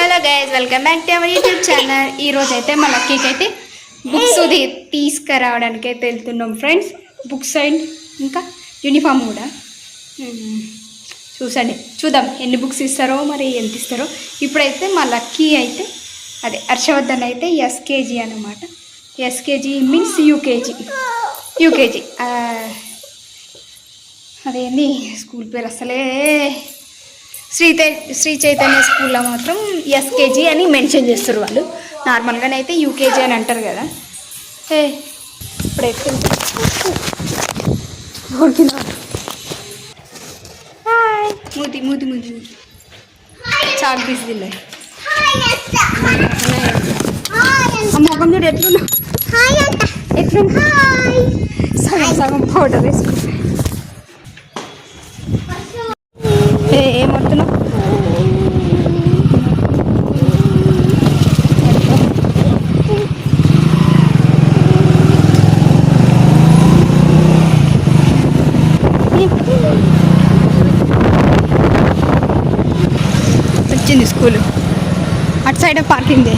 Hello guys, welcome back to our YouTube channel. ఈరోజు అయితే మా లక్కీకి అయితే బుక్స్ తీసుకురావడానికి అయితే వెళ్తున్నాం ఫ్రెండ్స్. బుక్స్ అండ్ ఇంకా యూనిఫామ్ కూడా చూద్దాం ఎన్ని బుక్స్ ఇస్తారో, మరి ఎంత ఇస్తారో. ఇప్పుడైతే మా లక్కీ అయితే అదే హర్షవర్ధన్ అయితే ఎస్కేజీ అన్నమాట. ఎస్కేజీ మీన్స్ యూకేజీ అదేంది స్కూల్ పేరు అసలే శ్రీ చైతన్య స్కూల్లో మాత్రం ఎస్కేజీ అని మెన్షన్ చేస్తారు వాళ్ళు. నార్మల్గానే అయితే యూకేజీ అని అంటారు కదా. ఇప్పుడైతే మూతి చాక్ తీసిదిలే మొఖం చూడు ఎట్లున్నా సగం ఫోటో తీసుకో. ఏమవుతున్నావు? వచ్చింది స్కూల్. అటు సైడ్ పార్కింగ్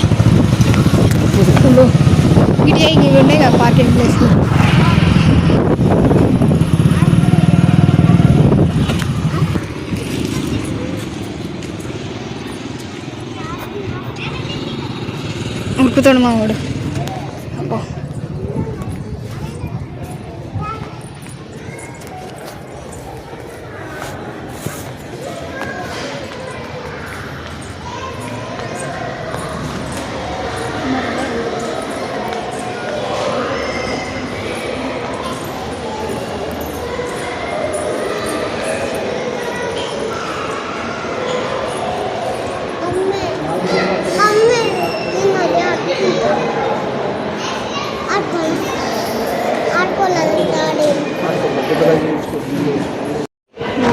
స్కూల్ ఇటు ఉండే కదా పార్కింగ్ ప్లేస్. ఉరుకుతాడు మా వాడు. అబ్బో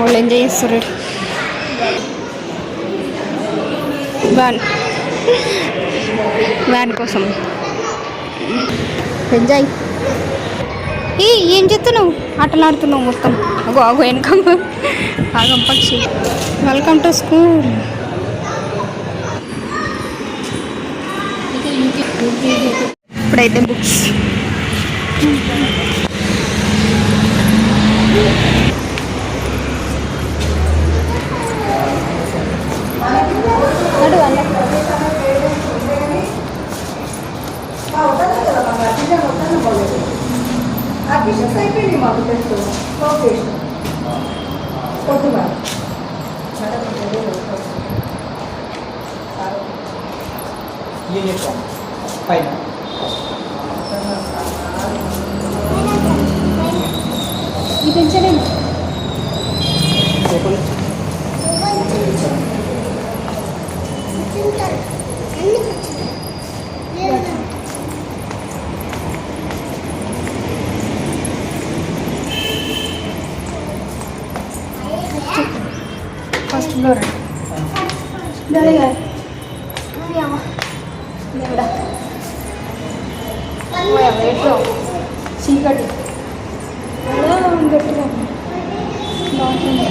వాళ్ళు ఎంజాయ్ చేస్తారు. వ్యాన్ కోసం ఎంజాయ్. ఏం చెప్తున్నావు? ఆటలాడుతున్నావు మొత్తం. అగో వెనకం ఆగం పక్షి. Welcome to school. ఇప్పుడైతే బుక్స్ యూనిఫామ్ పైన ఫస్ట్ ఫ్లోర్ చీకటి గట్టిగా బాగుంటుంది.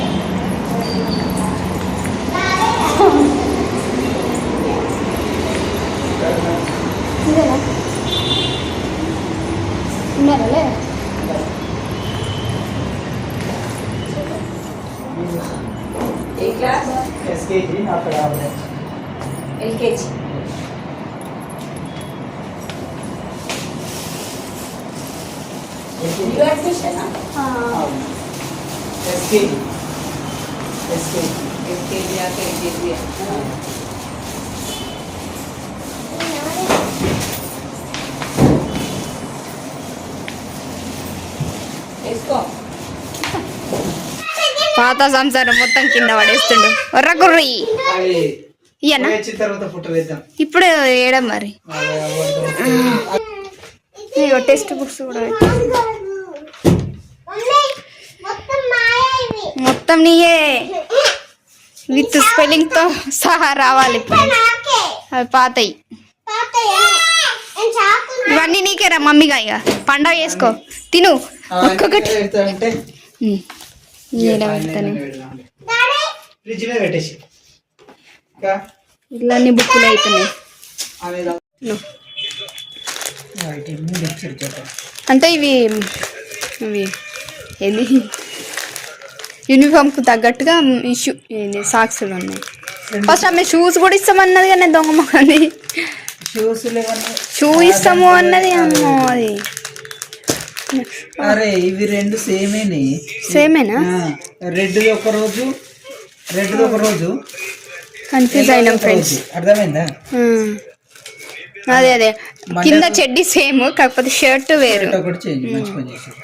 ఇదేనా ఉన్నారా? ఏ క్లాస్? ఎస్కేజీ. అక్కడ ఎల్కేజీ. ఎస్కేజీ పాత సంసారం మొత్తం కింద పడేస్తుండు. ఒర్రకుర్రి ఇయ్యనా? ఇప్పుడు ఏడా మరి? టెక్స్ట్ బుక్స్ కూడా మొత్తం నీయే విత్ స్పెల్లింగ్ తో సహా రావాలి. అవి పాతయి ఇవన్నీ నీకేరా మమ్మీగా. ఇక పండగ చేసుకో, తిను ఒక్కొక్కటి. ఇట్లా అన్ని బుక్కులు అయిపోయినాయి. అవి No. రైట్ ముందు వచ్చారు అంటే ఇవి ఏంది యూనిఫామ్కు తగ్గట్టుగా ఇష్యూ ఏంది సాక్సులు ఉన్నాయి. ఫస్ట్ ఆమె షూస్ కూడా ఇస్తామన్నది కానీ దొంగ మొక్కది షూస్ లేవన్నీ. షూ ఇస్తాము అన్నది. అమ్మో అది అరే ఇవి రెండు సేమేనే. సేమేనా? రెడ్ ఒక రోజు కన్ఫ్యూజ్ అయినాం ఫ్రెండ్స్. అర్థమైందా? అదే అదే కింద చెడ్డి సేమ్ కాకపోతే షర్ట్ వేరు. ఒకటి చేంజ్ మంచి పని చేశారు.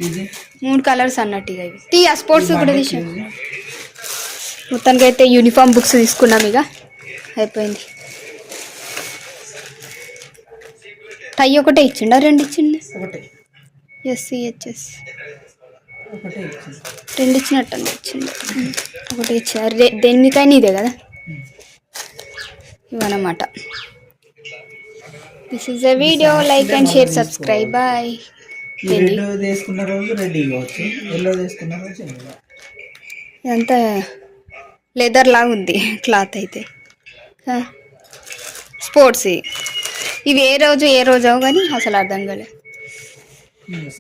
ఇది 3 కలర్స్ అన్నట్టు ఇక ఇవి టీ ఆ స్పోర్ట్స్ కూడా తీసాం. మొత్తానికి అయితే యూనిఫామ్ బుక్స్ తీసుకున్నాం. ఇక అయిపోయింది. టై ఒకటే ఇచ్చిండా 2 ఇచ్చిండే? ఒకటే ఎస్సిహెచ్ఎస్ ఒకటే ఇచ్చింది. 2 ఇచ్చినట్టు ఇచ్చిండు. ఒకటి ఇచ్చారు దేనికైనా ఇదే కదా ఇవన్నమాట. This is a video. Like and share subscribe. Bye. Red తీసుకున్న రోజు రెడీ కావచ్చు, ఎల్లో తీసుకున్న రోజు ఎల్లో. ఇదంతా లెదర్ లాగా ఉంది క్లాత్ అయితే. స్పోర్ట్స్ ఇవి ఏ రోజు కానీ అసలు అర్థం కాలేదు.